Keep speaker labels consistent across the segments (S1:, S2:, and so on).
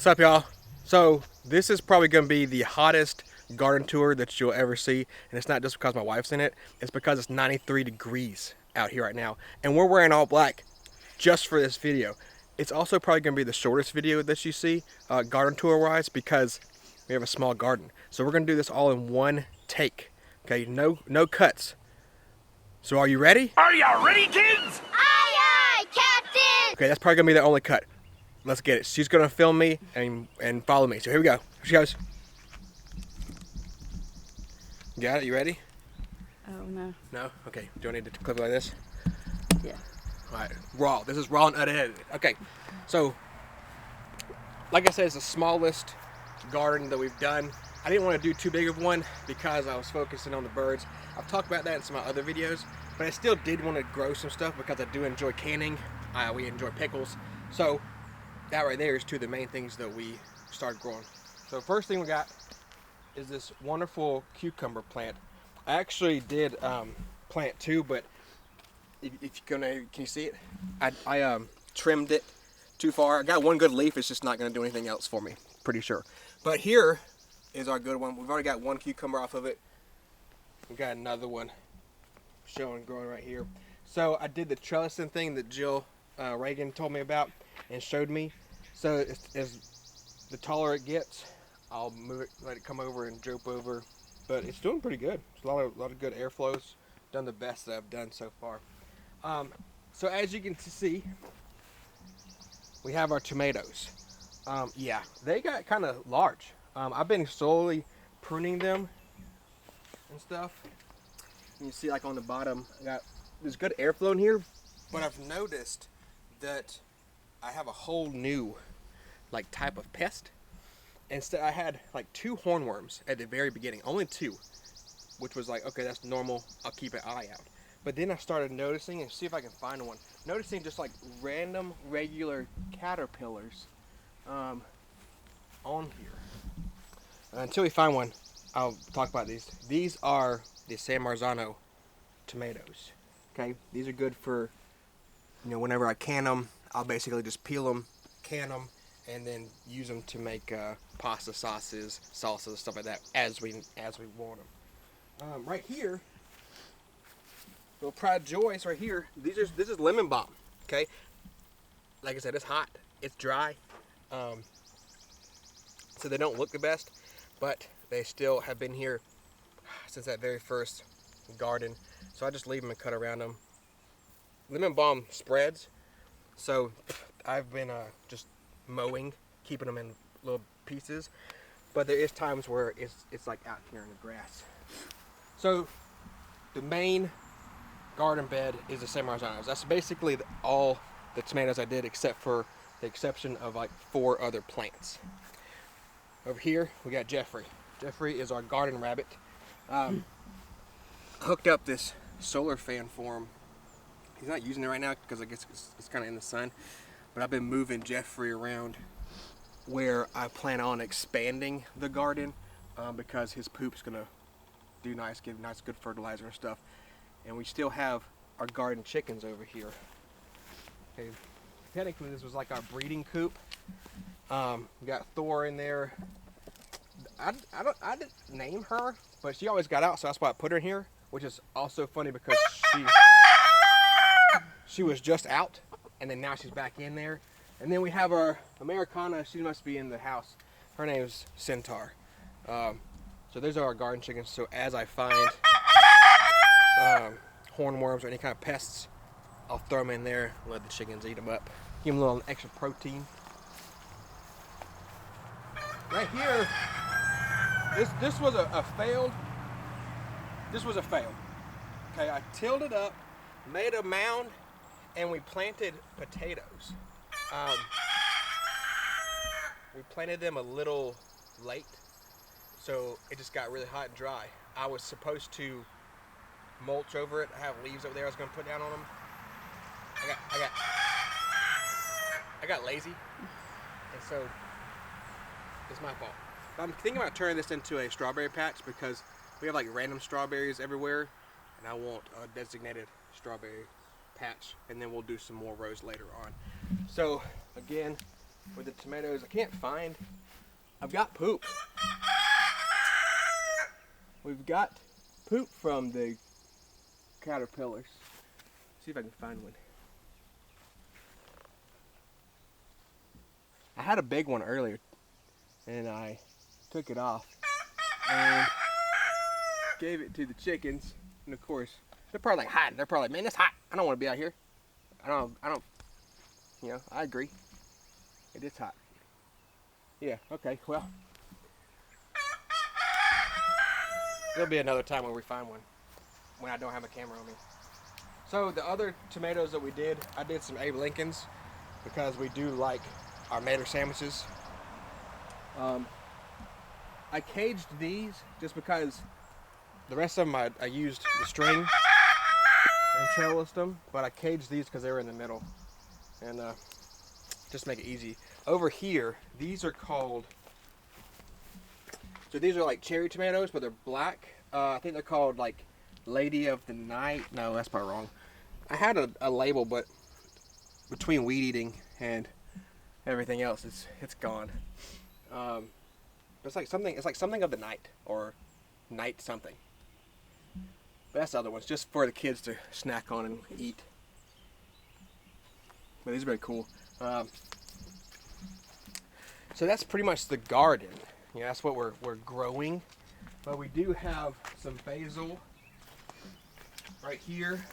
S1: What's up, y'all? So this is probably going to be the hottest garden tour that you'll ever see, and it's not just because my wife's in it. It's because it's 93 degrees out here right now, and we're wearing all black just for this video. It's also probably going to be the shortest video that you see garden tour wise, because we have a small garden. So we're going to do this all in one take. Okay, no cuts. So are you ready?
S2: Are you ready, kids?
S3: Aye, aye, Captain!
S1: Okay, that's probably going to be the only cut. Let's get it. She's going to film me and follow me. So here we go. Here she goes. Got it? You ready?
S4: Oh, no.
S1: No? Okay. Do I need to clip it like this?
S4: Yeah.
S1: All right. Raw. This is raw and unedited. Okay. So, like I said, it's the smallest garden that we've done. I didn't want to do too big of one because I was focusing on the birds. I've talked about that in some of my other videos, but I still did want to grow some stuff because I do enjoy canning. We enjoy pickles. So, that right there is two of the main things that we started growing. So first thing we got is this wonderful cucumber plant. I actually did plant two, but if you're gonna, can you see it? I trimmed it too far. I got one good leaf. It's just not gonna do anything else for me, pretty sure. But here is our good one. We've already got one cucumber off of it. We got another one growing right here. So I did the trellising thing that Jill Reagan told me about and showed me. So as the taller it gets, I'll move it, let it come over and droop over. But it's doing pretty good. It's a lot of good airflows. Done the best that I've done so far. So as you can see, we have our tomatoes. Yeah, they got kind of large. I've been slowly pruning them and stuff. And you see, like on the bottom, there's good airflow in here, but I've noticed that I have a whole new type of pest. Instead, I had like 2 hornworms at the very beginning, only 2, which was like, okay, that's normal, I'll keep an eye out. But then I started noticing, and see if I can find one, noticing just like random regular caterpillars on here. Until we find one, I'll talk about these. These are the San Marzano tomatoes. Okay, these are good for, whenever I can them, I'll basically just peel them, can them, and then use them to make pasta sauces, salsas, stuff like that as we want them. Right here, little Pride Joys right here. This is lemon balm. Okay, like I said, it's hot, it's dry, so they don't look the best, but they still have been here since that very first garden. So I just leave them and cut around them. Lemon balm spreads, so I've been just mowing, keeping them in little pieces, but there is times where it's like out here in the grass. So the main garden bed is the San Marzanos. That's basically all the tomatoes I did, except for the exception of like 4 other plants. Over here we got Jeffrey. Jeffrey is our garden rabbit. Hooked up this solar fan for him. He's not using it right now because I guess it's kind of in the sun. But I've been moving Jeffrey around where I plan on expanding the garden because his poop's gonna do nice, give nice good fertilizer and stuff. And we still have our garden chickens over here. Okay, technically this was like our breeding coop. We got Thor in there. I didn't name her, but she always got out, so that's why I put her in here, which is also funny because she was just out. And then now she's back in there. And then we have our Americana. She must be in the house. Her name is Centaur. So those are our garden chickens. So as I find hornworms or any kind of pests, I'll throw them in there and let the chickens eat them up. Give them a little extra protein. Right here, this was a failed. This was a fail. Okay, I tilled it up, made a mound, and we planted potatoes. We planted them a little late, so it just got really hot and dry. I was supposed to mulch over it. I have leaves over there I was going to put down on them. I got lazy, and so it's my fault. But I'm thinking about turning this into a strawberry patch because we have like random strawberries everywhere, and I want a designated strawberry patch, and then we'll do some more rows later on. So again, with the tomatoes. I can't find. I've got poop. We've got poop from the caterpillars. See if I can find one. I had a big one earlier, and I took it off and gave it to the chickens. And of course, they're probably like hiding. They're probably like, man, it's hot. I don't want to be out here. I don't, you know, I agree. It is hot. Yeah, okay, well. There'll be another time when we find one, when I don't have a camera on me. So the other tomatoes that we did, I did some Abe Lincolns because we do like our mater sandwiches. I caged these just because the rest of them I used the string and trellised them, but I caged these because they were in the middle and just make it easy. Over here, these are called, so these are like cherry tomatoes, but they're black. I think they're called like Lady of the Night. No, that's probably wrong. I had a label, but between weed eating and everything else, it's gone. It's like something of the night or night something. But that's the other ones, just for the kids to snack on and eat. But these are very cool. So that's pretty much the garden. Yeah, that's what we're growing. But we do have some basil right here.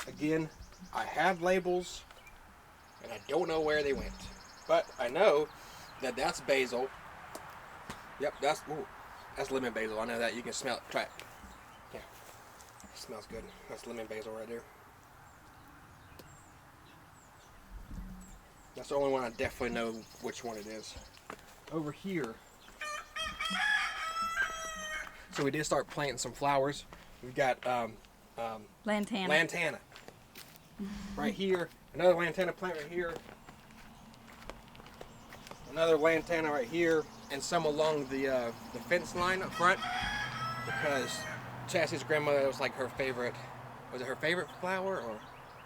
S1: Again, I have labels and I don't know where they went. But I know that that's basil. Yep, that's lemon basil. I know that. You can smell it. Try it. Yeah, it smells good. That's lemon basil right there. That's the only one I definitely know which one it is. Over here. So we did start planting some flowers. We've got lantana. Right here. Another lantana plant right here. Another lantana right here. And some along the fence line up front. Because Chassie's grandmother was like her favorite. Was it her favorite flower or?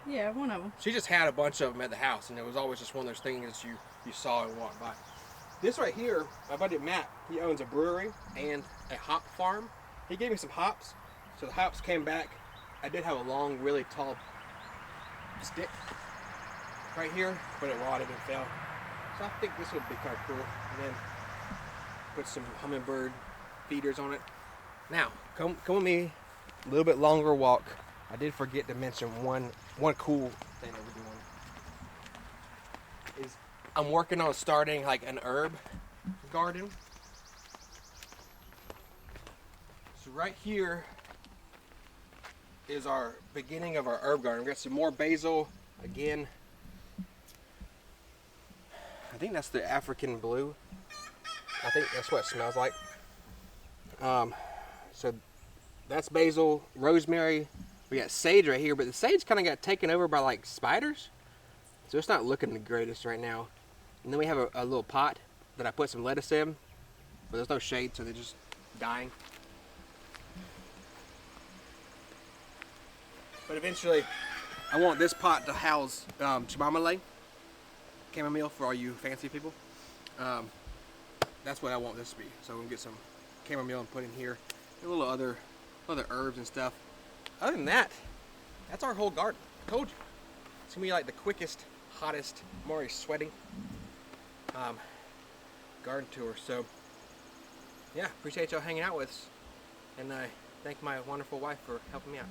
S4: Yeah, one of them.
S1: She just had a bunch of them at the house, and it was always just one of those things you saw and walked by. This right here, my buddy Matt, he owns a brewery and a hop farm. He gave me some hops, so the hops came back. I did have a long, really tall stick right here, but it rotted and fell. So I think this would be kind of cool. And then put some hummingbird feeders on it. Now, come with me, a little bit longer walk. I did forget to mention one cool thing that we're doing. Is I'm working on starting like an herb garden. So right here is our beginning of our herb garden. We got some more basil again. I think that's the African blue. I think that's what it smells like. So that's basil, rosemary. We got sage right here, but the sage kind of got taken over by like spiders. So it's not looking the greatest right now. And then we have a little pot that I put some lettuce in, but there's no shade, so they're just dying. But eventually, I want this pot to house chamomile, chamomile for all you fancy people. That's what I want this to be. So we'll get some chamomile and put in here. A little other herbs and stuff. Other than that, that's our whole garden. I told you. It's gonna be like the quickest, hottest, I'm already sweating, garden tour. So yeah, appreciate y'all hanging out with us. And I thank my wonderful wife for helping me out.